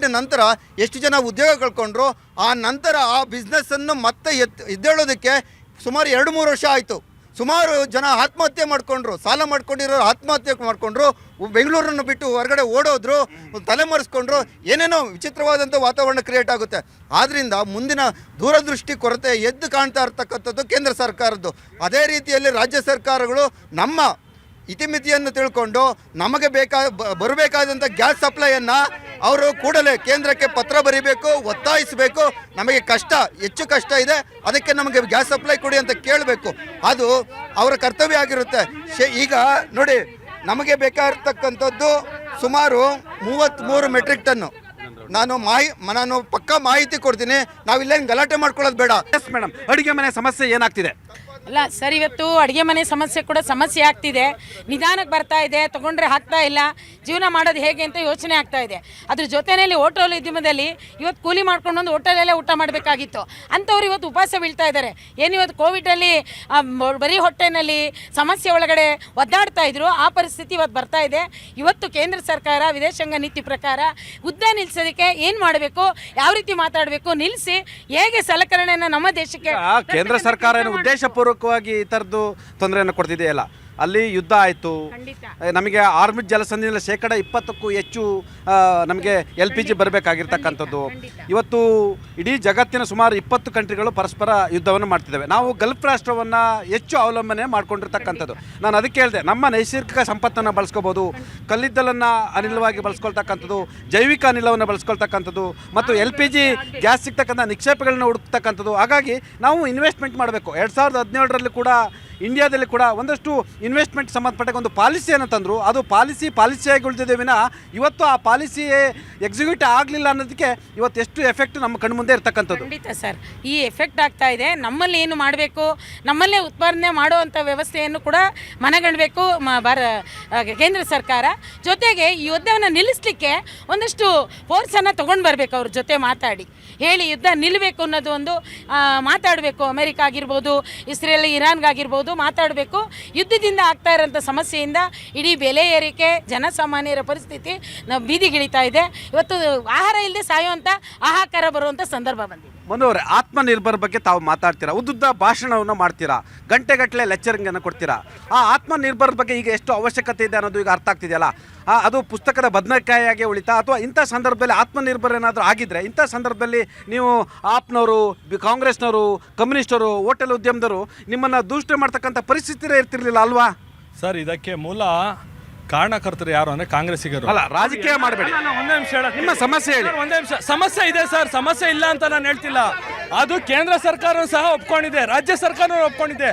Covid ನಂತರ ಎಷ್ಟು ಜನ ಉದ್ಯೋಗ ಕಳ್ಕೊಂಡ್ರು. ಆ ನಂತರ ಆ ಬಿಸ್ನೆಸ್ಸನ್ನು ಮತ್ತೆ ಎದ್ದೇಳೋದಕ್ಕೆ ಸುಮಾರು 2-3 ವರ್ಷ ಆಯಿತು. ಸುಮಾರು ಜನ ಆತ್ಮಹತ್ಯೆ ಮಾಡಿಕೊಂಡ್ರು, ಸಾಲ ಮಾಡ್ಕೊಂಡಿರೋರು ಆತ್ಮಹತ್ಯೆ ಮಾಡಿಕೊಂಡ್ರು, ಬೆಂಗಳೂರನ್ನು ಬಿಟ್ಟು ಹೊರಗಡೆ ಓಡೋದ್ರು, ತಲೆಮರೆಸ್ಕೊಂಡ್ರು, ಏನೇನೋ ವಿಚಿತ್ರವಾದಂಥ ವಾತಾವರಣ ಕ್ರಿಯೇಟ್ ಆಗುತ್ತೆ. ಆದ್ದರಿಂದ ಮುಂದಿನ ದೂರದೃಷ್ಟಿ ಕೊರತೆ ಎದ್ದು ಕಾಣ್ತಾ ಇರ್ತಕ್ಕಂಥದ್ದು ಕೇಂದ್ರ ಸರ್ಕಾರದ್ದು. ಅದೇ ರೀತಿಯಲ್ಲಿ ರಾಜ್ಯ ಸರ್ಕಾರಗಳು ನಮ್ಮ ಇತಿಮಿತಿಯನ್ನು ತಿಳ್ಕೊಂಡು ನಮಗೆ ಬರಬೇಕಾದಂಥ ಗ್ಯಾಸ್ ಸಪ್ಲೈಯನ್ನು ಅವರು ಕೂಡಲೇ ಕೇಂದ್ರಕ್ಕೆ ಪತ್ರ ಬರೀಬೇಕು, ಒತ್ತಾಯಿಸಬೇಕು. ನಮಗೆ ಹೆಚ್ಚು ಕಷ್ಟ ಇದೆ, ಅದಕ್ಕೆ ನಮಗೆ ಗ್ಯಾಸ್ ಸಪ್ಲೈ ಕೊಡಿ ಅಂತ ಕೇಳಬೇಕು. ಅದು ಅವರ ಕರ್ತವ್ಯ ಆಗಿರುತ್ತೆ. ಈಗ ನೋಡಿ, ನಮಗೆ ಬೇಕಾಗಿರ್ತಕ್ಕಂಥದ್ದು ಸುಮಾರು 33 ಮೆಟ್ರಿಕ್ ಟನ್ನು. ನಾನು ಪಕ್ಕಾ ಮಾಹಿತಿ ಕೊಡ್ತೀನಿ, ನಾವಿಲ್ಲೇನು ಗಲಾಟೆ ಮಾಡ್ಕೊಳ್ಳೋದು ಬೇಡ. ಎಸ್ ಮೇಡಮ್, ಅಡುಗೆ ಮನೆ ಸಮಸ್ಯೆ ಏನಾಗ್ತಿದೆ? ಅಲ್ಲ ಸರ್, ಇವತ್ತು ಅಡುಗೆ ಮನೆ ಸಮಸ್ಯೆ ಕೂಡ ಸಮಸ್ಯೆ ಆಗ್ತಿದೆ. ನಿಧಾನಕ್ಕೆ ಬರ್ತಾ ಇದೆ, ತೊಗೊಂಡ್ರೆ ಆಗ್ತಾ ಇಲ್ಲ, ಜೀವನ ಮಾಡೋದು ಹೇಗೆ ಅಂತ ಯೋಚನೆ ಆಗ್ತಾ ಇದೆ. ಅದ್ರ ಜೊತೆಯಲ್ಲಿ ಹೋಟೆಲ್ ಉದ್ಯಮದಲ್ಲಿ ಇವತ್ತು ಕೂಲಿ ಮಾಡ್ಕೊಂಡು ಒಂದು ಹೋಟೆಲಲ್ಲೇ ಊಟ ಮಾಡಬೇಕಾಗಿತ್ತು, ಅಂಥವ್ರು ಇವತ್ತು ಉಪವಾಸ ಬೀಳ್ತಾ ಇದ್ದಾರೆ. ಏನು ಇವತ್ತು ಕೋವಿಡಲ್ಲಿ ಬರೀ ಹೊಟ್ಟೆನಲ್ಲಿ ಸಮಸ್ಯೆ ಒಳಗಡೆ ಒದ್ದಾಡ್ತಾ ಇದ್ರು, ಆ ಪರಿಸ್ಥಿತಿ ಇವತ್ತು ಬರ್ತಾ ಇದೆ. ಇವತ್ತು ಕೇಂದ್ರ ಸರ್ಕಾರ ವಿದೇಶಾಂಗ ನೀತಿ ಪ್ರಕಾರ ಯುದ್ಧ ನಿಲ್ಲಿಸೋದಕ್ಕೆ ಏನು ಮಾಡಬೇಕು, ಯಾವ ರೀತಿ ಮಾತಾಡಬೇಕು, ನಿಲ್ಲಿಸಿ ಹೇಗೆ ಸಲಕರಣೆಯನ್ನು ನಮ್ಮ ದೇಶಕ್ಕೆ ಕೇಂದ್ರ ಸರ್ಕಾರ ಉದ್ದೇಶಪೂರ್ವಕವಾಗಿ ಈ ಥರದ್ದು ತೊಂದರೆಯನ್ನು ಕೊಡ್ತಿದೆಯಲ್ಲ. ಅಲ್ಲಿ ಯುದ್ಧ ಆಯಿತು, ನಮಗೆ ಆರ್ಮಿಡ್ ಜಲಸಂಧಿಯಲ್ಲಿ 20%ಕ್ಕೂ ಹೆಚ್ಚು ನಮಗೆ LPG ಬರಬೇಕಾಗಿರ್ತಕ್ಕಂಥದ್ದು. ಇವತ್ತು ಇಡೀ ಜಗತ್ತಿನ ಸುಮಾರು 20 ಕಂಟ್ರಿಗಳು ಪರಸ್ಪರ ಯುದ್ಧವನ್ನು ಮಾಡ್ತಿದ್ದಾವೆ. ನಾವು ಗಲ್ಫ್ ರಾಷ್ಟ್ರವನ್ನು ಹೆಚ್ಚು ಅವಲಂಬನೆ ಮಾಡ್ಕೊಂಡಿರ್ತಕ್ಕಂಥದ್ದು. ನಾನು ಅದಕ್ಕೆ ಹೇಳಿದೆ, ನಮ್ಮ ನೈಸರ್ಗಿಕ ಸಂಪತ್ತನ್ನು ಬಳಸ್ಕೋಬೋದು, ಕಲ್ಲಿದ್ದಲನ್ನು ಅನಿಲವಾಗಿ ಬಳಸ್ಕೊಳ್ತಕ್ಕಂಥದ್ದು, ಜೈವಿಕ ಅನಿಲವನ್ನು ಬಳಸ್ಕೊಳ್ತಕ್ಕಂಥದ್ದು, ಮತ್ತು LPG ಗ್ಯಾಸ್ ಸಿಗ್ತಕ್ಕಂಥ ನಿಕ್ಷೇಪಗಳನ್ನ ಹುಡುಕ್ತಕ್ಕಂಥದ್ದು. ಹಾಗಾಗಿ ನಾವು ಇನ್ವೆಸ್ಟ್ಮೆಂಟ್ ಮಾಡಬೇಕು. 2017ರಲ್ಲಿ ಕೂಡ ಇಂಡಿಯಾದಲ್ಲಿ ಕೂಡ ಒಂದಷ್ಟು ಇನ್ವೆಸ್ಟ್ಮೆಂಟ್ ಸಂಬಂಧಪಟ್ಟ ಒಂದು ಪಾಲಿಸಿಯನ್ನು ತಂದರು. ಅದು ಪಾಲಿಸಿಯಾಗಿ ಉಳಿದಿದೆ ವಿನ ಇವತ್ತು ಆ ಪಾಲಿಸಿ ಎಕ್ಸಿಕ್ಯೂಟ್ ಆಗಲಿಲ್ಲ ಅನ್ನೋದಕ್ಕೆ ಇವತ್ತು ಎಷ್ಟು ಎಫೆಕ್ಟ್ ನಮ್ಮ ಕಣ್ಣು ಮುಂದೆ ಇರ್ತಕ್ಕಂಥದ್ದು. ಖಂಡಿತ ಸರ್, ಈ ಎಫೆಕ್ಟ್ ಆಗ್ತಾ ಇದೆ. ನಮ್ಮಲ್ಲಿ ಏನು ಮಾಡಬೇಕು, ನಮ್ಮಲ್ಲೇ ಉತ್ಪಾದನೆ ಮಾಡುವಂಥ ವ್ಯವಸ್ಥೆಯನ್ನು ಕೂಡ ಮನಗಣಬೇಕು ಕೇಂದ್ರ ಸರ್ಕಾರ. ಜೊತೆಗೆ ಈ ಯುದ್ಧವನ್ನು ನಿಲ್ಲಿಸಲಿಕ್ಕೆ ಒಂದಷ್ಟು ಫೋರ್ಸನ್ನು ತೊಗೊಂಡು ಬರಬೇಕು, ಅವ್ರ ಜೊತೆ ಮಾತಾಡಿ ಹೇಳಿ ಯುದ್ಧ ನಿಲ್ಲಬೇಕು ಅನ್ನೋದು ಒಂದು ಮಾತಾಡಬೇಕು. ಅಮೆರಿಕ ಆಗಿರ್ಬೋದು, ಇಸ್ರೇಲ್, ಇರಾನ್ಗಾಗಿರ್ಬೋದು ಮಾತಾಡಬೇಕು. ಯುದ್ಧದಿಂದ ಆಗ್ತಾ ಇರೋಂಥ ಸಮಸ್ಯೆಯಿಂದ ಇಡೀ ಬೆಲೆ ಏರಿಕೆ, ಜನಸಾಮಾನ್ಯರ ಪರಿಸ್ಥಿತಿ ನಾವು ಬೀದಿಗಿಳಿತಾ ಇದೆ. ಇವತ್ತು ಆಹಾರ ಇಲ್ಲದೆ ಸಾಯುವಂಥ ಹಾಹಾಕಾರ ಬರುವಂಥ ಸಂದರ್ಭ ಬಂದಿದೆ. ಮನೋರೆ, ಆತ್ಮನಿರ್ಭರ್ ಬಗ್ಗೆ ತಾವು ಮಾತಾಡ್ತೀರಾ, ಉದ್ದುದ್ದ ಭಾಷಣವನ್ನು ಮಾಡ್ತೀರಾ, ಗಂಟೆಗಟ್ಟಲೆ ಲೆಕ್ಚರಿಂಗನ್ನು ಕೊಡ್ತೀರಾ. ಆ ಆತ್ಮನಿರ್ಭರ್ ಬಗ್ಗೆ ಈಗ ಎಷ್ಟು ಅವಶ್ಯಕತೆ ಇದೆ ಅನ್ನೋದು ಈಗ ಅರ್ಥ ಆಗ್ತಿದೆಯಲ್ಲ. ಅದು ಪುಸ್ತಕದ ಬದನೆಕಾಯಿಯಾಗಿ ಉಳಿತಾ, ಅಥವಾ ಇಂಥ ಸಂದರ್ಭದಲ್ಲಿ ಆತ್ಮನಿರ್ಭರ್ ಏನಾದರೂ ಆಗಿದ್ದರೆ, ಇಂಥ ಸಂದರ್ಭದಲ್ಲಿ ನೀವು ಆಪ್ನವರು, ಕಾಂಗ್ರೆಸ್ನವರು, ಕಮ್ಯುನಿಸ್ಟರು, ಹೋಟೆಲ್ ಉದ್ಯಮದವರು ನಿಮ್ಮನ್ನು ದೂಷಣೆ ಮಾಡ್ತಕ್ಕಂಥ ಪರಿಸ್ಥಿತಿ ಇರ್ತಿರ್ಲಿಲ್ಲ ಅಲ್ವಾ? ಸರ್, ಇದಕ್ಕೆ ಮೂಲ ಕಾರಣಕರ್ತರು ಯಾರು ಅಂದರೆ ಕಾಂಗ್ರೆಸ್ಸಿಗರು. ಅಲ್ಲ, ರಾಜಕೀಯ ಮಾಡಬೇಡಿ. ಒಂದೇ ನಿಮಿಷ ಹೇಳ, ನಿಮ್ಮ ಸಮಸ್ಯೆ ಹೇಳಿ. ಒಂದೇ ನಿಮಿಷ. ಸಮಸ್ಯೆ ಇದೆ ಸರ್, ಸಮಸ್ಯೆ ಇಲ್ಲ ಅಂತ ನಾನು ಹೇಳ್ತಿಲ್ಲ. ಅದು ಕೇಂದ್ರ ಸರ್ಕಾರ ಸಹ ಒಪ್ಕೊಂಡಿದೆ, ರಾಜ್ಯ ಸರ್ಕಾರ ಒಪ್ಕೊಂಡಿದೆ.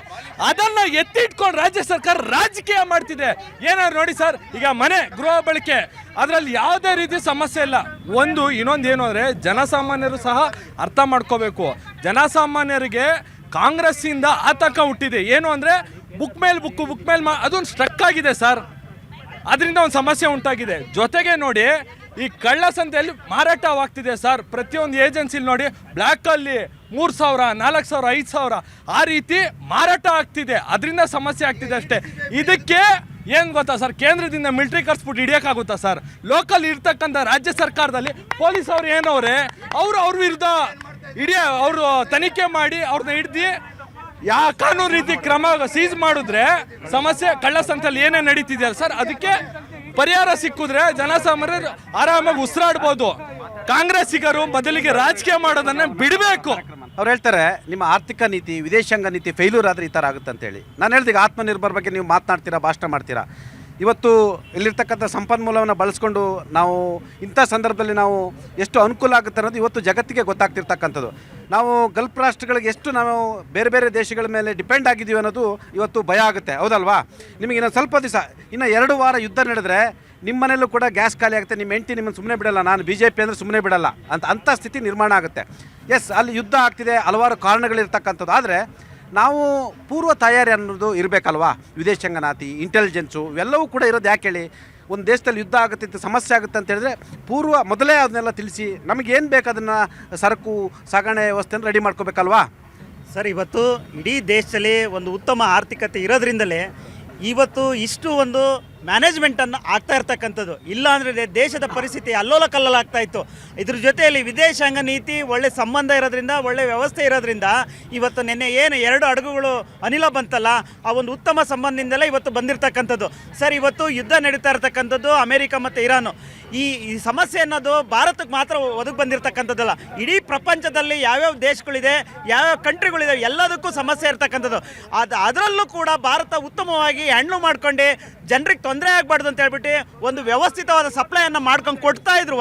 ಅದನ್ನ ಎತ್ತಿಟ್ಕೊಂಡು ರಾಜ್ಯ ಸರ್ಕಾರ ರಾಜಕೀಯ ಮಾಡ್ತಿದೆ. ಏನಾದ್ರು ನೋಡಿ ಸರ್, ಈಗ ಮನೆ ಗೃಹ ಬಳಕೆ ಅದರಲ್ಲಿ ಯಾವುದೇ ರೀತಿ ಸಮಸ್ಯೆ ಇಲ್ಲ. ಇನ್ನೊಂದು ಏನು ಅಂದರೆ ಜನಸಾಮಾನ್ಯರು ಸಹ ಅರ್ಥ ಮಾಡ್ಕೋಬೇಕು. ಜನಸಾಮಾನ್ಯರಿಗೆ ಕಾಂಗ್ರೆಸ್ಸಿಂದ ಆತಂಕ ಹುಟ್ಟಿದೆ. ಏನು ಅಂದರೆ ಬುಕ್ ಮೇಲೆ ಅದೊಂದು ಸ್ಟ್ರಕ್ ಆಗಿದೆ ಸರ್, ಅದರಿಂದ ಒಂದು ಸಮಸ್ಯೆ ಉಂಟಾಗಿದೆ. ಜೊತೆಗೆ ನೋಡಿ, ಈ ಕಳ್ಳ ಸಂತೆಯಲ್ಲಿ ಮಾರಾಟವಾಗ್ತಿದೆ ಸರ್. ಪ್ರತಿಯೊಂದು ಏಜೆನ್ಸಿಲಿ ನೋಡಿ, ಬ್ಲ್ಯಾಕಲ್ಲಿ 3,000, 4,000, 5,000 ಆ ರೀತಿ ಮಾರಾಟ ಆಗ್ತಿದೆ. ಅದರಿಂದ ಸಮಸ್ಯೆ ಆಗ್ತಿದೆ ಅಷ್ಟೇ. ಇದಕ್ಕೆ ಏನು ಗೊತ್ತಾ ಸರ್, ಕೇಂದ್ರದಿಂದ ಮಿಲಿಟರಿ ಕರ್ಸ್ಬಿಟ್ಟು ಹಿಡಿಯೋಕ್ಕಾಗುತ್ತಾ ಸರ್? ಲೋಕಲ್ ಇರ್ತಕ್ಕಂಥ ರಾಜ್ಯ ಸರ್ಕಾರದಲ್ಲಿ ಪೊಲೀಸ್ ಅವ್ರು ಏನವ್ರೆ, ಅವ್ರ ವಿರುದ್ಧ ಅವರು ತನಿಖೆ ಮಾಡಿ ಅವ್ರನ್ನ ಹಿಡ್ದು ಯಾವ ಕಾನೂನು ರೀತಿ ಕ್ರಮ ಸೀಸ್ ಮಾಡಿದ್ರೆ ಸಮಸ್ಯೆ ಕಳ್ಳಸಂತೆಯಲ್ಲಿ ಏನೇ ನಡೀತಿದೆಯಲ್ಲ ಸರ್, ಅದಕ್ಕೆ ಪರಿಹಾರ ಸಿಕ್ಕಿದ್ರೆ ಜನಸಾಮಾನ್ಯರು ಆರಾಮಾಗಿ ಉಸಿರಾಡ್ಬೋದು. ಕಾಂಗ್ರೆಸ್ಸಿಗರು ಮೊದಲಿಗೆ ರಾಜಕೀಯ ಮಾಡೋದನ್ನ ಬಿಡಬೇಕು. ಅವ್ರು ಹೇಳ್ತಾರೆ, ನಿಮ್ಮ ಆರ್ಥಿಕ ನೀತಿ, ವಿದೇಶಾಂಗ ನೀತಿ ಫೇಲ್ಯೂರ್ ಆದರೆ ಈ ಥರ ಆಗುತ್ತೆ ಅಂತೇಳಿ. ನಾನು ಹೇಳ್ದೆ, ಈಗ ಆತ್ಮನಿರ್ಭರ್ ಬಗ್ಗೆ ನೀವು ಮಾತನಾಡ್ತೀರಾ, ಭಾಷಣ ಮಾಡ್ತೀರಾ. ಇವತ್ತು ಇಲ್ಲಿರ್ತಕ್ಕಂಥ ಸಂಪನ್ಮೂಲವನ್ನು ಬಳಸ್ಕೊಂಡು ನಾವು ಇಂಥ ಸಂದರ್ಭದಲ್ಲಿ ನಾವು ಎಷ್ಟು ಅನುಕೂಲ ಆಗುತ್ತೆ ಅನ್ನೋದು ಇವತ್ತು ಜಗತ್ತಿಗೆ ಗೊತ್ತಾಗ್ತಿರ್ತಕ್ಕಂಥದ್ದು. ನಾವು ಗಲ್ಫ್ ರಾಷ್ಟ್ರಗಳಿಗೆ ಎಷ್ಟು ನಾವು ಬೇರೆ ಬೇರೆ ದೇಶಗಳ ಮೇಲೆ ಡಿಪೆಂಡ್ ಆಗಿದ್ದೀವಿ ಅನ್ನೋದು ಇವತ್ತು ಭಯ ಆಗುತ್ತೆ, ಹೌದಲ್ವಾ? ನಿಮಗೆ ಇನ್ನೊಂದು ಸ್ವಲ್ಪ ದಿವಸ, ಇನ್ನು 2 ವಾರ ಯುದ್ಧ ನಡೆದ್ರೆ ನಿಮ್ಮ ಮನೆಯಲ್ಲೂ ಕೂಡ ಗ್ಯಾಸ್ ಖಾಲಿ ಆಗುತ್ತೆ. ನಿಮ್ಮ ಹೆಂಡತಿ ನಿಮ್ಮನ್ನು ಸುಮ್ಮನೆ ಬಿಡಲ್ಲ, ನಾನು BJP ಅಂದರೆ ಸುಮ್ಮನೆ ಬಿಡಲ್ಲ ಅಂಥ ಸ್ಥಿತಿ ನಿರ್ಮಾಣ ಆಗುತ್ತೆ. ಎಸ್, ಅಲ್ಲಿ ಯುದ್ಧ ಆಗ್ತಿದೆ, ಹಲವಾರು ಕಾರಣಗಳಿರ್ತಕ್ಕಂಥದ್ದು. ಆದರೆ ನಾವು ಪೂರ್ವ ತಯಾರಿ ಅನ್ನೋದು ಇರಬೇಕಲ್ವಾ? ವಿದೇಶಾಂಗ ನೀತಿ, ಇಂಟೆಲಿಜೆನ್ಸು ಇವೆಲ್ಲವೂ ಕೂಡ ಇರೋದು ಯಾಕೆ ಹೇಳಿ? ಒಂದು ದೇಶದಲ್ಲಿ ಯುದ್ಧ ಆಗುತ್ತೆ, ಸಮಸ್ಯೆ ಆಗುತ್ತೆ ಅಂತ ಹೇಳಿದ್ರೆ ಮೊದಲೇ ಅದನ್ನೆಲ್ಲ ತಿಳಿಸಿ ನಮಗೇನು ಬೇಕು ಅದನ್ನು ಸರಕು ಸಾಗಣೆ ವ್ಯವಸ್ಥೆಯನ್ನು ರೆಡಿ ಮಾಡ್ಕೋಬೇಕಲ್ವಾ? ಸರ್, ಇವತ್ತು ಇಡೀ ದೇಶದಲ್ಲಿ ಒಂದು ಉತ್ತಮ ಆರ್ಥಿಕತೆ ಇರೋದ್ರಿಂದಲೇ ಇವತ್ತು ಇಷ್ಟು ಒಂದು ಮ್ಯಾನೇಜ್ಮೆಂಟನ್ನು ಆಗ್ತಾ ಇರ್ತಕ್ಕಂಥದ್ದು. ಇಲ್ಲ ಅಂದರೆ ದೇಶದ ಪರಿಸ್ಥಿತಿ ಅಲ್ಲೋಲ ಕಲ್ಲೋಲ ಆಗ್ತಾ ಇತ್ತು. ಇದ್ರ ಜೊತೆಯಲ್ಲಿ ವಿದೇಶಾಂಗ ನೀತಿ ಒಳ್ಳೆ ಸಂಬಂಧ ಇರೋದ್ರಿಂದ, ಒಳ್ಳೆ ವ್ಯವಸ್ಥೆ ಇರೋದ್ರಿಂದ ಇವತ್ತು ನಿನ್ನೆ ಏನು 2 ಹಡಗುಗಳು ಅನಿಲ ಬಂತಲ್ಲ, ಆ ಒಂದು ಉತ್ತಮ ಸಂಬಂಧದಿಂದಲೇ ಇವತ್ತು ಬಂದಿರತಕ್ಕಂಥದ್ದು. ಸರ್, ಇವತ್ತು ಯುದ್ಧ ನಡೀತಾ ಇರತಕ್ಕಂಥದ್ದು ಅಮೇರಿಕ ಮತ್ತು ಇರಾನು. ಈ ಸಮಸ್ಯೆ ಅನ್ನೋದು ಭಾರತಕ್ಕೆ ಮಾತ್ರ ಒದಗಿ ಬಂದಿರತಕ್ಕಂಥದ್ದಲ್ಲ, ಇಡೀ ಪ್ರಪಂಚದಲ್ಲಿ ಯಾವ್ಯಾವ ದೇಶಗಳಿದೆ, ಯಾವ್ಯಾವ ಕಂಟ್ರಿಗಳಿದೆ, ಎಲ್ಲದಕ್ಕೂ ಸಮಸ್ಯೆ ಇರ್ತಕ್ಕಂಥದ್ದು. ಅದರಲ್ಲೂ ಕೂಡ ಭಾರತ ಉತ್ತಮವಾಗಿ ಹ್ಯಾಂಡ್ಲ್ ಮಾಡ್ಕೊಂಡು ಜನರಿಗೆ ತೊಂದರೆ ಆಗಬಾರ್ದು ಅಂತ ಹೇಳ್ಬಿಟ್ಟು ಒಂದು ವ್ಯವಸ್ಥಿತವಾದ ಸಪ್ಲೈಯನ್ನು ಮಾಡ್ಕೊಂಡು ಕೊಡ್ತಾ ಇದ್ರು.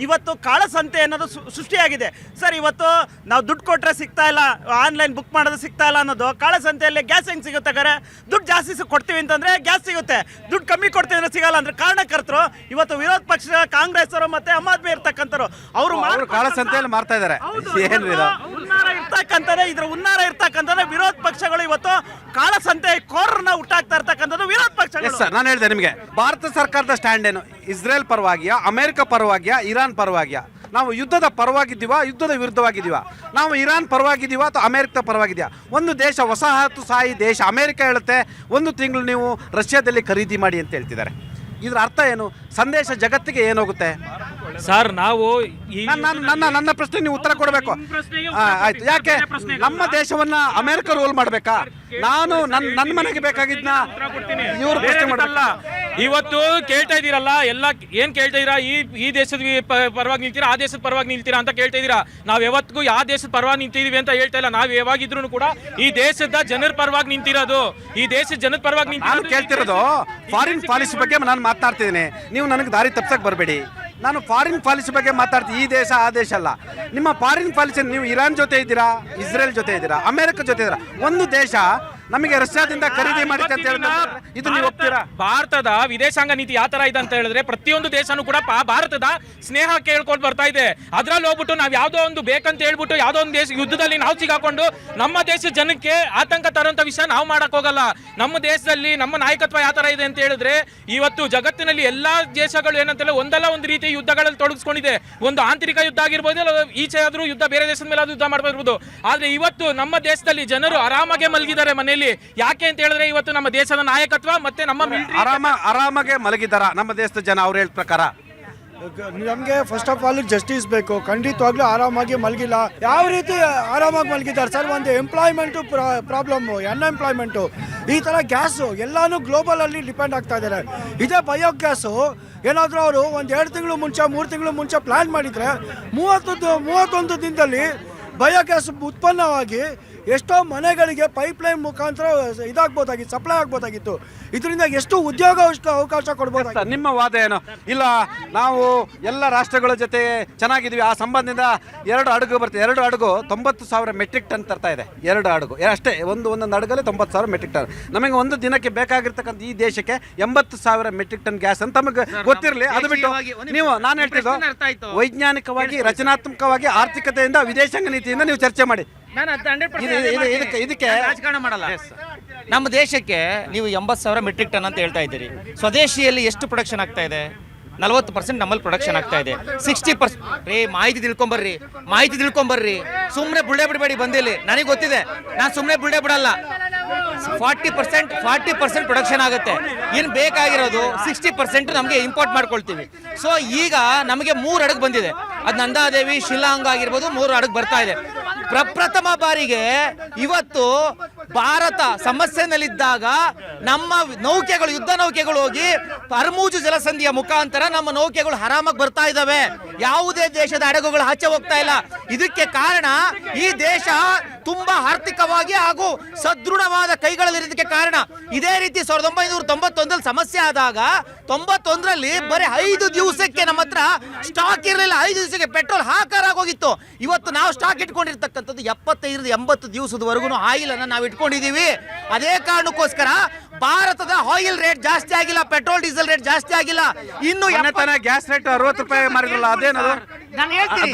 ಇವತ್ತು ಕಾಳಸಂತೆ ಅನ್ನೋದು ಸೃಷ್ಟಿಯಾಗಿದೆ. ಸರ್, ಇವತ್ತು ನಾವು ದುಡ್ಡು ಕೊಟ್ಟರೆ ಸಿಗ್ತಾ ಇಲ್ಲ, ಆನ್ಲೈನ್ ಬುಕ್ ಮಾಡೋದು ಸಿಗ್ತಾ ಇಲ್ಲ ಅನ್ನೋದು. ಕಾಳಸಂತೆಯಲ್ಲಿ ಗ್ಯಾಸ್ ಹೆಂಗೆ ಸಿಗುತ್ತೆ? ದುಡ್ಡು ಜಾಸ್ತಿ ಕೊಡ್ತೀವಿ ಅಂತಂದರೆ ಗ್ಯಾಸ್ ಸಿಗುತ್ತೆ, ದುಡ್ಡು ಕಮ್ಮಿ ಕೊಡ್ತೀವಿ ಅಂದರೆ ಸಿಗಲ್ಲ ಅಂದರೆ ಕಾರಣಕರ್ತರು ಇವತ್ತು ವಿರೋಧ ಪಕ್ಷ ಕಾಂಗ್ರೆಸ್ ಅವರು ಮತ್ತೆ ಆಮ್ ಆದ್ಮಿ ಇರ್ತಕ್ಕಂಥವ್ರು ಅವರು ಕಾಳಸಂತೆಯಲ್ಲಿ ಮಾಡ್ತಾ ಇದ್ದಾರೆ. ಉನ್ನಾರ ಇರ್ತಕ್ಕಂಥದ್ದು ವಿರೋಧ ಪಕ್ಷಗಳು ಇವತ್ತು ಕಾಳಸಂತೆ ಕೋರನ್ನ ಹುಟ್ಟಾಕ್ತಾ ಇರ್ತಕ್ಕಂಥದ್ದು ವಿರೋಧ ಪಕ್ಷಗಳು. ನಾನು ಹೇಳಿದೆ ನಿಮಗೆ, ಭಾರತ ಸರ್ಕಾರದ ಸ್ಟ್ಯಾಂಡ್ ಏನು? ಇಸ್ರೇಲ್ ಪರವಾಗಿಯಾ, ಅಮೆರಿಕ ಪರವಾಗಿಯಾ, ಇರಾನ್ ಪರವಾಗಿಯಾ? ನಾವು ಯುದ್ಧದ ಪರವಾಗಿದ್ದೀವಾ, ಯುದ್ಧದ ವಿರುದ್ಧವಾಗಿದ್ದೀವಾ? ನಾವು ಇರಾನ್ ಪರವಾಗಿದ್ದೀವಾ ಅಥವಾ ಅಮೆರಿಕದ ಪರವಾಗಿದೆಯಾ? ಒಂದು ದೇಶ ವಸಾಹತುಶಾಹಿ ದೇಶ ಅಮೆರಿಕ ಹೇಳುತ್ತೆ 1 ತಿಂಗಳು ನೀವು ರಷ್ಯಾದಲ್ಲಿ ಖರೀದಿ ಮಾಡಿ ಅಂತ ಹೇಳ್ತಿದ್ದಾರೆ. ಇದರ ಅರ್ಥ ಏನು? ಸಂದೇಶ ಜಗತ್ತಿಗೆ ಏನಾಗುತ್ತೆ ಸರ್? ನಾವು ನನ್ನ ಪ್ರಶ್ನೆ ನೀವು ಉತ್ತರ ಕೊಡಬೇಕು. ಆಯ್ತು, ಯಾಕೆ ನಮ್ಮ ದೇಶವನ್ನ ಅಮೆರಿಕ ರೂಲ್ ಮಾಡ್ಬೇಕಾ? ನಾನು ನನ್ನ ಮನೆಗೆ ಬೇಕಾಗಿದ್ನ ಇವರು ಪ್ರಶ್ನೆ ಮಾಡಲ್ಲ. ಇವತ್ತು ಕೇಳ್ತಾ ಇದ್ದೀರಲ್ಲ, ಎಲ್ಲ ಏನ್ ಕೇಳ್ತಾ ಇದೀರಾ? ಈ ದೇಶದ ಪರವಾಗಿ ನಿಲ್ತೀರಾ, ಆ ದೇಶದ ಪರವಾಗಿ ನಿಲ್ತೀರಾ ಅಂತ ಕೇಳ್ತಾ ಇದೀರಾ. ನಾವ್ ಯಾವತ್ತಿಗೂ ಯಾವ ದೇಶದ ಪರವಾಗಿ ನಿಂತಿದೀವಿ ಅಂತ ಹೇಳ್ತಾ ಇಲ್ಲ. ನಾವ್ ಯಾವಾಗಿದ್ರು ಕೂಡ ಈ ದೇಶದ ಜನರ ಪರವಾಗಿ ನಿಂತಿರೋದು, ಈ ದೇಶದ ಜನದ ಪರವಾಗಿ ನಾನು ಕೇಳ್ತಿರೋದು ಫಾರಿನ್ ಪಾಲಿಸಿ ಬಗ್ಗೆ ನಾನು ಮಾತನಾಡ್ತಿದ್ದೀನಿ. ನೀವು ನನಗೆ ದಾರಿ ತಪ್ಸಕ್ಕೆ ಬರಬೇಡಿ. ನಾನು ಫಾರಿನ್ ಪಾಲಿಸಿ ಬಗ್ಗೆ ಮಾತಾಡ್ತೀನಿ. ಈ ದೇಶ ಆ ದೇಶ ಅಲ್ಲ. ನಿಮ್ಮ ಫಾರಿನ್ ಪಾಲಿಸಿ ನೀವು ಇರಾನ್ ಜೊತೆ ಇದ್ದೀರಾ, ಇಸ್ರೇಲ್ ಜೊತೆ ಇದ್ದೀರಾ, ಅಮೆರಿಕ ಜೊತೆ ಇದ್ದೀರಾ. ಒಂದು ದೇಶ ನಮಗೆ ರಷ್ಯಾದಿಂದ ಖರೀದಿ ಮಾಡಿದೆ ಅಂತ ಹೇಳಿದ್ರೆ ಇದು ನೀವು ಒಪ್ತೀರಾ? ಭಾರತದ ವಿದೇಶಾಂಗ ನೀತಿ ಯಾವ ತರ ಇದೆ ಅಂತ ಹೇಳಿದ್ರೆ, ಪ್ರತಿಯೊಂದು ದೇಶನೂ ಕೂಡ ಭಾರತದ ಸ್ನೇಹ ಕೇಳ್ಕೊಂಡು ಬರ್ತಾ ಇದೆ. ಅದ್ರಲ್ಲಿ ಹೋಗ್ಬಿಟ್ಟು ನಾವ್ ಯಾವ್ದೋ ಒಂದು ಬೇಕಂತ ಹೇಳ್ಬಿಟ್ಟು ಯಾವ್ದೋ ಒಂದು ದೇಶ ಯುದ್ಧದಲ್ಲಿ ನಾವು ಸಿಗಾಕೊಂಡು ನಮ್ಮ ದೇಶದ ಜನಕ್ಕೆ ಆತಂಕ ತರುವಂತ ವಿಷಯ ನಾವು ಮಾಡಕ್ ಹೋಗಲ್ಲ. ನಮ್ಮ ದೇಶದಲ್ಲಿ ನಮ್ಮ ನಾಯಕತ್ವ ಯಾವ ತರ ಇದೆ ಅಂತ ಹೇಳಿದ್ರೆ, ಇವತ್ತು ಜಗತ್ತಿನಲ್ಲಿ ಎಲ್ಲಾ ದೇಶಗಳು ಏನಂತೇಳಿ ಒಂದಲ್ಲ ಒಂದು ರೀತಿ ಯುದ್ಧಗಳಲ್ಲಿ ತೊಡಗಿಸ್ಕೊಂಡಿದೆ. ಒಂದು ಆಂತರಿಕ ಯುದ್ಧ ಆಗಿರ್ಬೋದು, ಈಚೆ ಆದ್ರೂ ಯುದ್ಧ, ಬೇರೆ ದೇಶದ ಮೇಲೆ ಯುದ್ಧ ಮಾಡ್ಬೋದು. ಆದ್ರೆ ಇವತ್ತು ನಮ್ಮ ದೇಶದಲ್ಲಿ ಜನರು ಆರಾಮಾಗೆ ಮಲಗಿದ್ದಾರೆ ಮನೆಯಲ್ಲಿ. ಯಾಕೆ ಅಂತ ಹೇಳಿದ್ರೆ, ಇವತ್ತು ನಮ್ಮ ದೇಶದ ನಾಯಕತ್ವ ಮತ್ತೆ ನಮ್ಮ ಆರಾಮಾಗೆ ಮಲಗಿದಾರ ನಮ್ಮ ದೇಶದ ಜನ. ಅವ್ರು ಹೇಳಿದ ಪ್ರಕಾರ ನಮಗೆ ಫಸ್ಟ್ ಆಫ್ ಆಲ್ ಜಸ್ಟಿಸ್ ಬೇಕು. ಖಂಡಿತವಾಗ್ಲೂ ಆರಾಮಾಗಿ ಮಲಗಿಲ್ಲ. ಯಾವ ರೀತಿ ಆರಾಮಾಗಿ ಮಲಗಿದ್ದಾರೆ ಸರ್? ಒಂದು ಎಂಪ್ಲಾಯ್ಮೆಂಟು ಪ್ರಾಬ್ಲಮ್ಮು, ಅನ್ಎಂಪ್ಲಾಯ್ಮೆಂಟು, ಈ ಥರ ಗ್ಯಾಸು ಎಲ್ಲನೂ ಗ್ಲೋಬಲಲ್ಲಿ ಡಿಪೆಂಡ್ ಆಗ್ತಾ ಇದ್ದಾರೆ. ಇದೇ ಬಯೋಗ್ಯಾಸು ಏನಾದರೂ ಅವರು ಒಂದು 2 ತಿಂಗಳು ಮುಂಚೆ 3 ತಿಂಗಳು ಮುಂಚೆ ಪ್ಲ್ಯಾನ್ ಮಾಡಿದರೆ 31 ದಿನದಲ್ಲಿ ಬಯೋಗ್ಯಾಸ್ ಉತ್ಪನ್ನವಾಗಿ ಎಷ್ಟೋ ಮನೆಗಳಿಗೆ ಪೈಪ್ಲೈನ್ ಮುಖಾಂತರ ಇದಾಗ್ಬೋದಾಗಿತ್ತು, ಸಪ್ಲೈ ಆಗ್ಬೋದಾಗಿತ್ತು. ಇದರಿಂದ ಎಷ್ಟು ಉದ್ಯೋಗ ಅವಕಾಶ ಕೊಡ್ಬೋದು? ನಿಮ್ಮ ವಾದ ಏನು? ಇಲ್ಲ, ನಾವು ಎಲ್ಲ ರಾಷ್ಟ್ರಗಳ ಜೊತೆ ಚೆನ್ನಾಗಿದ್ವಿ, ಆ ಸಂಬಂಧದಿಂದ 2 ಹಡಗು ಬರ್ತದೆ. 2 ಹಡಗು 90,000 ಮೆಟ್ರಿಕ್ ಟನ್ ತರ್ತಾ ಇದೆ. 2 ಹಡಗು ಅಷ್ಟೇ, ಒಂದೊಂದು ಹಡಗಲ್ಲಿ 90,000 ಮೆಟ್ರಿಕ್ ಟನ್. ನಮಗೆ ಒಂದು ದಿನಕ್ಕೆ ಬೇಕಾಗಿರ್ತಕ್ಕಂಥ ಈ ದೇಶಕ್ಕೆ 80,000 ಮೆಟ್ರಿಕ್ ಟನ್ ಗ್ಯಾಸ್ ಅಂತ ತಮಗೆ ಗೊತ್ತಿರಲಿ. ಅದು ಬಿಟ್ಟು ನೀವು, ನಾನು ಹೇಳ್ತಿದ್ದು ವೈಜ್ಞಾನಿಕವಾಗಿ, ರಚನಾತ್ಮಕವಾಗಿ, ಆರ್ಥಿಕತೆಯಿಂದ, ವಿದೇಶಾಂಗ ನೀತಿಯಿಂದ ನೀವು ಚರ್ಚೆ ಮಾಡಿ. ಇದಕ್ಕೆ ರಾಜಕಾರಣ ಮಾಡಲ್ಲ. ನಮ್ಮ ದೇಶಕ್ಕೆ ನೀವು 80,000 ಮೆಟ್ರಿಕ್ ಟನ್ ಅಂತ ಹೇಳ್ತಾ ಇದ್ದೀರಿ. ಸ್ವದೇಶಿಯಲ್ಲಿ ಎಷ್ಟು ಪ್ರೊಡಕ್ಷನ್ ಆಗ್ತಾ ಇದೆ? 40% ನಮ್ಮಲ್ಲಿ ಪ್ರೊಡಕ್ಷನ್ ಆಗ್ತಾ ಇದೆ. 60% ರೀ, ಮಾಹಿತಿ ತಿಳ್ಕೊಂಬರ್ರಿ. ಸುಮ್ಮನೆ ಬುಳ್ಳೆ ಬಿಡಬೇಡಿ. ಬಂದಿಲ್ಲಿ ನನಗೆ ಗೊತ್ತಿದೆ, ನಾನು ಸುಮ್ಮನೆ ಬುಳ್ಳೆ ಬಿಡಲ್ಲ. 40% ಪ್ರೊಡಕ್ಷನ್ ಆಗುತ್ತೆ. ಇನ್ನು ಬೇಕಾಗಿರೋದು 60% ನಮಗೆ ಇಂಪೋರ್ಟ್ ಮಾಡ್ಕೊಳ್ತೀವಿ. ಸೊ ಈಗ ನಮಗೆ 3 ಹಡಗು ಬಂದಿದೆ. ಅದು ನಂದಾದೇವಿ, ಶಿಲಾಂಗ್ ಆಗಿರ್ಬೋದು, 3 ಹಡಗು ಬರ್ತಾ ಇದೆ. ಪ್ರಪ್ರಥಮ ಬಾರಿಗೆ ಇವತ್ತು ಭಾರತ ಸಮಸ್ಯೆನಲ್ಲಿದ್ದಾಗ ನಮ್ಮ ನೌಕೆಗಳು, ಯುದ್ಧ ನೌಕೆಗಳು ಹೋಗಿ ಹರ್ಮುಜ್ ಜಲಸಂಧಿಯ ಮುಖಾಂತರ ನಮ್ಮ ನೌಕೆಗಳು ಆರಾಮಾಗಿ ಬರ್ತಾ ಇದ್ದಾವೆ. ಯಾವುದೇ ದೇಶದ ಹಡಗುಗಳು ಆಚೆ ಹೋಗ್ತಾ ಇಲ್ಲ. ಇದಕ್ಕೆ ಕಾರಣ ಈ ದೇಶ ತುಂಬಾ ಆರ್ಥಿಕವಾಗಿ ಹಾಗೂ ಸದೃಢವಾದ ಕೈಗಳಲ್ಲಿರೋದಕ್ಕೆ ಕಾರಣ. ಇದೇ ರೀತಿ 1991 ಸಮಸ್ಯೆ ಆದಾಗ 91ರಲ್ಲಿ ಬರೀ 5 ದಿವಸಕ್ಕೆ ನಮ್ಮ ಹತ್ರ ಸ್ಟಾಕ್ ಇರಲಿಲ್ಲ. 5 ದಿವಸಕ್ಕೆ ಪೆಟ್ರೋಲ್ ಹಾಕಾರಾಗೋಗಿತ್ತು. ಇವತ್ತು ನಾವು ಸ್ಟಾಕ್ ಇಟ್ಕೊಂಡಿರ್ತಕ್ಕಂಥದ್ದು 75-80 ದಿವಸದವರೆಗೂ ಆಯಿಲ್ ಅನ್ನ ನಾವು ಇಟ್ಕೊಂಡಿದೀವಿ. ಅದೇ ಕಾರಣಕ್ಕೋಸ್ಕರ ಭಾರತದ ಆಯಿಲ್ ರೇಟ್ ಜಾಸ್ತಿ ಆಗಿಲ್ಲ, ಪೆಟ್ರೋಲ್ ಡೀಸೆಲ್ ರೇಟ್ ಜಾಸ್ತಿ ಆಗಿಲ್ಲ. ಇನ್ನು ಗ್ಯಾಸ್ ರೇಟ್ 60 ರೂಪಾಯಿ ಮಾರಿದ್ರಲ್ಲ, ಅದೇನದು? ನಾನು ಹೇಳ್ತೀನಿ,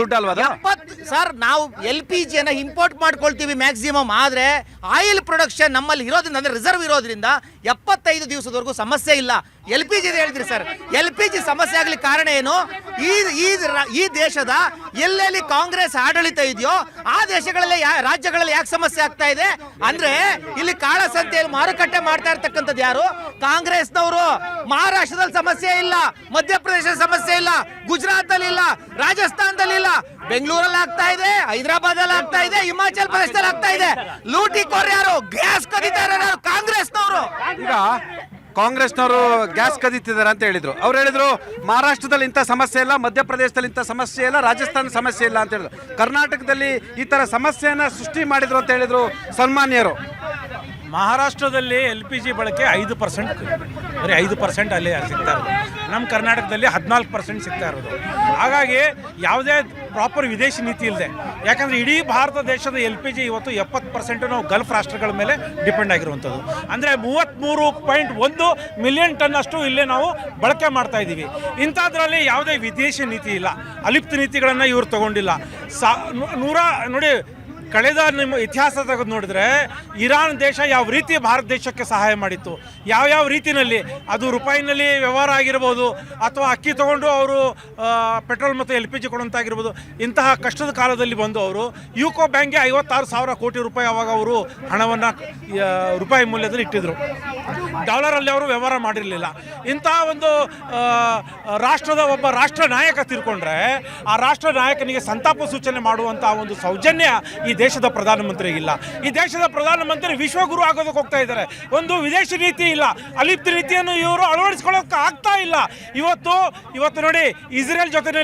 ಸರ್, ನಾವು LPG ಅನ್ನ ಇಂಪೋರ್ಟ್ ಮಾಡ್ಕೊಳ್ತೀವಿ ಮ್ಯಾಕ್ಸಿಮಮ್. ಆದ್ರೆ ಆಯಿಲ್ ಪ್ರೊಡಕ್ಷನ್ ನಮ್ಮಲ್ಲಿ ಇರೋದ್ರಿಂದ, ಅಂದ್ರೆ ರಿಸರ್ವ್ ಇರೋದ್ರಿಂದ 75 ದಿವಸದವರೆಗೂ ಸಮಸ್ಯೆ ಇಲ್ಲ. LPG ಹೇಳಿದ್ರಿ ಸರ್. LPG ಸಮಸ್ಯೆ ಆಗ್ಲಿಕ್ಕೆ ಕಾರಣ ಏನು? ಈ ದೇಶದ ಎಲ್ಲೆಲ್ಲಿ ಕಾಂಗ್ರೆಸ್ ಆಡಳಿತ ಇದೆಯೋ ಆ ದೇಶಗಳಲ್ಲಿ ರಾಜ್ಯಗಳಲ್ಲಿ ಯಾಕೆ ಸಮಸ್ಯೆ ಆಗ್ತಾ ಇದೆ ಅಂದ್ರೆ ಇಲ್ಲಿ ಕಾಳಸಂತೆಯಲ್ಲಿ ಮಾರುಕಟ್ಟೆ ಮಾಡ್ತಾ ಇರ್ತಕ್ಕಂಥದ್ದು ಯಾರು? ಕಾಂಗ್ರೆಸ್ನವರು. ಮಹಾರಾಷ್ಟ್ರದಲ್ಲಿ ಸಮಸ್ಯೆ ಇಲ್ಲ, ಮಧ್ಯಪ್ರದೇಶದ ಸಮಸ್ಯೆ ಇಲ್ಲ, ಗುಜರಾತ್ ಅಲ್ಲಿ ಇಲ್ಲ, ರಾಜಸ್ಥಾನದಲ್ಲಿ ಇಲ್ಲ, ಬೆಂಗಳೂರಲ್ಲಿ ಆಗ್ತಾ ಇದೆ, ಹೈದರಾಬಾದ್ ಅಲ್ಲಿ ಆಗ್ತಾ ಇದೆ, ಹಿಮಾಚಲ್ ಪ್ರದೇಶದಲ್ಲಿ ಆಗ್ತಾ ಇದೆ. ಲೂಟಿ ಕೋರ್ ಯಾರು? ಗ್ಯಾಸ್ ಕದೀತಾ ಇರೋರು ಯಾರು? ಕಾಂಗ್ರೆಸ್ನವರು. ಈಗ ಕಾಂಗ್ರೆಸ್ನವರು ಗ್ಯಾಸ್ ಕದೀತಿದ್ದಾರೆ ಅಂತ ಹೇಳಿದ್ರು. ಅವ್ರು ಹೇಳಿದ್ರು ಮಹಾರಾಷ್ಟ್ರದಲ್ಲಿ ಇಂಥ ಸಮಸ್ಯೆ ಇಲ್ಲ, ಮಧ್ಯಪ್ರದೇಶದಲ್ಲಿ ಇಂಥ ಸಮಸ್ಯೆ ಇಲ್ಲ, ರಾಜಸ್ಥಾನ ಸಮಸ್ಯೆ ಇಲ್ಲ ಅಂತ ಹೇಳಿದ್ರು. ಕರ್ನಾಟಕದಲ್ಲಿ ಈ ಥರ ಸಮಸ್ಯೆಯನ್ನು ಸೃಷ್ಟಿ ಮಾಡಿದ್ರು ಅಂತ ಹೇಳಿದ್ರು ಸನ್ಮಾನ್ಯರು. ಮಹಾರಾಷ್ಟ್ರದಲ್ಲಿ LPG ಬಳಕೆ 5%, ಬರೀ 5% ಅಲ್ಲಿ ಸಿಗ್ತಾ ಇರೋದು. ನಮ್ಮ ಕರ್ನಾಟಕದಲ್ಲಿ 14% ಸಿಗ್ತಾ ಇರೋದು. ಹಾಗಾಗಿ ಯಾವುದೇ ಪ್ರಾಪರ್ ವಿದೇಶಿ ನೀತಿ ಇಲ್ಲದೆ, ಯಾಕಂದರೆ ಇಡೀ ಭಾರತ ದೇಶದ LPG ಇವತ್ತು 70% ನಾವು ಗಲ್ಫ್ ರಾಷ್ಟ್ರಗಳ ಮೇಲೆ ಡಿಪೆಂಡ್ ಆಗಿರುವಂಥದ್ದು. ಅಂದರೆ 33.1 ಮಿಲಿಯನ್ ಟನ್ ಅಷ್ಟು ಇಲ್ಲೇ ನಾವು ಬಳಕೆ ಮಾಡ್ತಾ ಇದ್ದೀವಿ. ಇಂಥದ್ರಲ್ಲಿ ಯಾವುದೇ ವಿದೇಶಿ ನೀತಿ ಇಲ್ಲ, ಅಲಿಪ್ತ ನೀತಿಗಳನ್ನು ಇವರು ತಗೊಂಡಿಲ್ಲ. ನೋಡಿ, ಕಳೆದ ನಿಮ್ಮ ಇತಿಹಾಸ ತೆಗೆದು ನೋಡಿದ್ರೆ ಇರಾನ್ ದೇಶ ಯಾವ ರೀತಿ ಭಾರತ ದೇಶಕ್ಕೆ ಸಹಾಯ ಮಾಡಿತ್ತು, ಯಾವ ರೀತಿಯಲ್ಲಿ ಅದು ರೂಪಾಯಿನಲ್ಲಿ ವ್ಯವಹಾರ ಆಗಿರ್ಬೋದು, ಅಥವಾ ಅಕ್ಕಿ ತೊಗೊಂಡು ಅವರು ಪೆಟ್ರೋಲ್ ಮತ್ತು LPG ಕೊಡುವಂತಾಗಿರ್ಬೋದು. ಇಂತಹ ಕಷ್ಟದ ಕಾಲದಲ್ಲಿ ಬಂದು ಅವರು ಯುಕೋ ಬ್ಯಾಂಕ್ಗೆ 56,000 ಕೋಟಿ ರೂಪಾಯಿ ಅವಾಗ ಅವರು ಹಣವನ್ನು ರೂಪಾಯಿ ಮೂಲ್ಯದಲ್ಲಿ ಇಟ್ಟಿದ್ರು. ಡಾಲರಲ್ಲಿ ಅವರು ವ್ಯವಹಾರ ಮಾಡಿರಲಿಲ್ಲ. ಇಂತಹ ಒಂದು ರಾಷ್ಟ್ರದ ಒಬ್ಬ ರಾಷ್ಟ್ರ ನಾಯಕ ತೀರ್ಕೊಂಡ್ರೆ ಆ ರಾಷ್ಟ್ರ ನಾಯಕನಿಗೆ ಸಂತಾಪ ಸೂಚನೆ ಮಾಡುವಂಥ ಒಂದು ಸೌಜನ್ಯ ಈ ದೇಶದ ಪ್ರಧಾನಮಂತ್ರಿಗಿಲ್ಲ. ಈ ದೇಶದ ಪ್ರಧಾನಮಂತ್ರಿ ವಿಶ್ವಗುರು ಆಗೋದಕ್ಕೆ ಹೋಗ್ತಾ ಇದ್ದಾರೆ. ಒಂದು ವಿದೇಶಿ ನೀತಿ ಇಲ್ಲ, ಅಲಿಪ್ತ ನೀತಿಯನ್ನು ಇವರು ಅಳವಡಿಸ್ಕೊಳ್ಳೋಕೆ ಆಗ್ತಾ ಇಲ್ಲ. ಇವತ್ತು ನೋಡಿ, ಇಸ್ರೇಲ್ ಜೊತೆಯಲ್ಲಿ